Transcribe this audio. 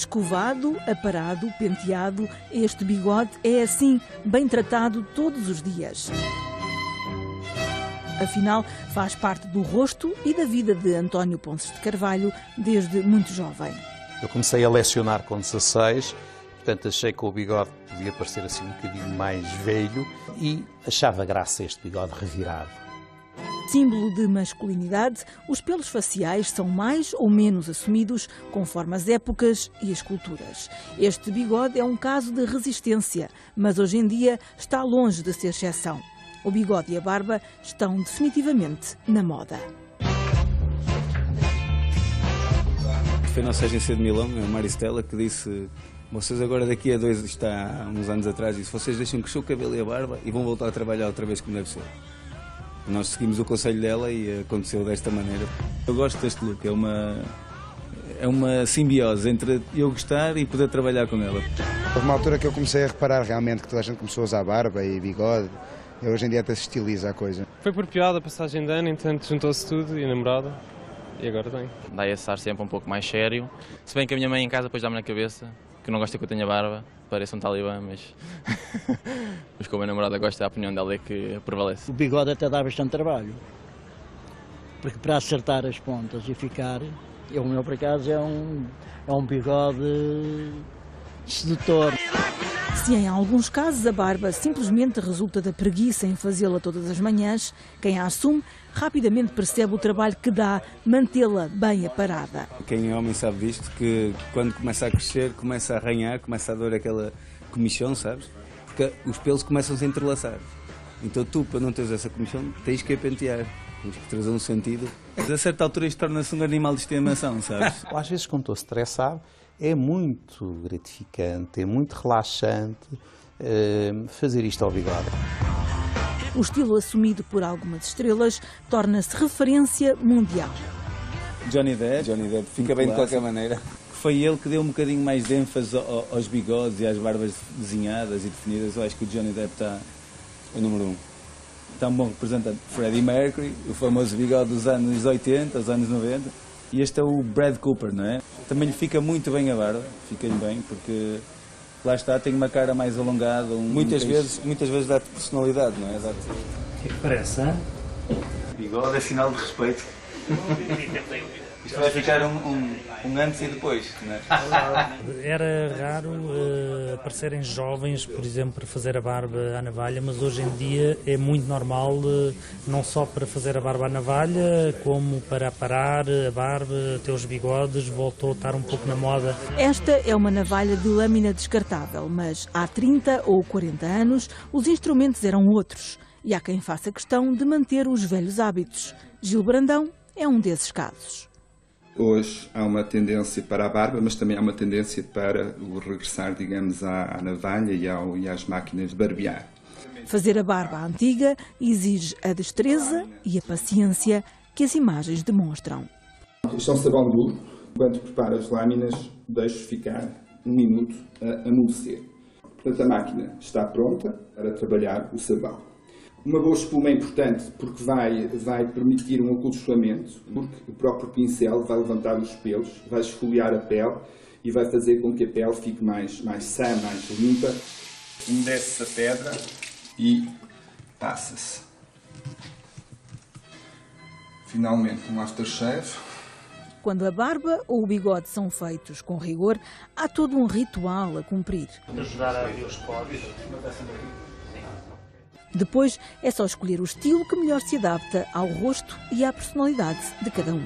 Escovado, aparado, penteado, este bigode é assim, bem tratado todos os dias. Afinal, faz parte do rosto e da vida de António Ponces de Carvalho desde muito jovem. Eu comecei a lecionar com 16, portanto achei que o bigode podia parecer assim um bocadinho mais velho e achava graça este bigode revirado. Símbolo de masculinidade, os pelos faciais são mais ou menos assumidos conforme as épocas e as culturas. Este bigode é um caso de resistência, mas hoje em dia está longe de ser exceção. O bigode e a barba estão definitivamente na moda. Foi a nossa agência de Milão, a Maristela, que disse: vocês agora daqui a há uns anos atrás, disse: vocês deixam crescer o cabelo e a barba e vão voltar a trabalhar outra vez como deve ser. Nós seguimos o conselho dela e aconteceu desta maneira. Eu gosto deste look, é uma simbiose entre eu gostar e poder trabalhar com ela. Houve uma altura que eu comecei a reparar realmente que toda a gente começou a usar barba e bigode. E hoje em dia até se estiliza a coisa. Foi por piada a passagem de ano, entanto juntou-se tudo e a namorada. E agora tem. Daí a estar sempre um pouco mais sério. Se bem que a minha mãe em casa depois dá-me na cabeça que não gosta que eu tenha barba, parece um talibã, mas como a namorada gosta, a opinião dela é que prevalece. O bigode até dá bastante trabalho, porque para acertar as pontas e ficar, o meu por acaso é um bigode sedutor. Se em alguns casos a barba simplesmente resulta da preguiça em fazê-la todas as manhãs, quem a assume rapidamente percebe o trabalho que dá mantê-la bem aparada. Quem é homem sabe disto, que quando começa a crescer, começa a arranhar, começa a dar aquela comichão, sabes? Porque os pelos começam a se entrelaçar. Então tu, para não teres essa comichão, tens que a pentear. Tens que trazer um sentido. A certa altura isto torna-se um animal de estimação, sabes? Às vezes, quando estou estressado, é muito gratificante, é muito relaxante fazer isto ao bigode. O estilo assumido por algumas estrelas torna-se referência mundial. Johnny Depp fica bem de qualquer maneira. Foi ele que deu um bocadinho mais de ênfase aos bigodes e às barbas desenhadas e definidas. Eu acho que o Johnny Depp está o número 1. Está um bom representante. Freddie Mercury, o famoso bigode dos anos 80, dos anos 90. E este é o Brad Cooper, não é? Também lhe fica muito bem a barba, fica-lhe bem, porque lá está, tem uma cara mais alongada. Muitas vezes dá-te personalidade, não é? O que parece, hein? Bigode é sinal de respeito. Isto vai ficar um antes e depois, não é? Era raro aparecerem jovens, por exemplo, para fazer a barba à navalha, mas hoje em dia é muito normal, não só para fazer a barba à navalha, como para aparar a barba, ter os bigodes, voltou a estar um pouco na moda. Esta é uma navalha de lâmina descartável, mas há 30 ou 40 anos os instrumentos eram outros. E há quem faça questão de manter os velhos hábitos. Gil Brandão é um desses casos. Hoje há uma tendência para a barba, mas também há uma tendência para o regressar, digamos, à navalha e às máquinas de barbear. Fazer a barba à antiga exige a destreza e a paciência que as imagens demonstram. Isto é um sabão duro. Enquanto preparo as lâminas, deixo ficar 1 minuto a amolecer. Portanto, a máquina está pronta para trabalhar o sabão. Uma boa espuma é importante porque vai permitir um acolchoamento, porque o próprio pincel vai levantar os pelos, vai esfoliar a pele e vai fazer com que a pele fique mais sã, mais limpa. Umedece-se a pedra e passa-se. Finalmente, um aftershave. Quando a barba ou o bigode são feitos com rigor, há todo um ritual a cumprir. Ajudar a abrir os poros. Depois é só escolher o estilo que melhor se adapta ao rosto e à personalidade de cada um.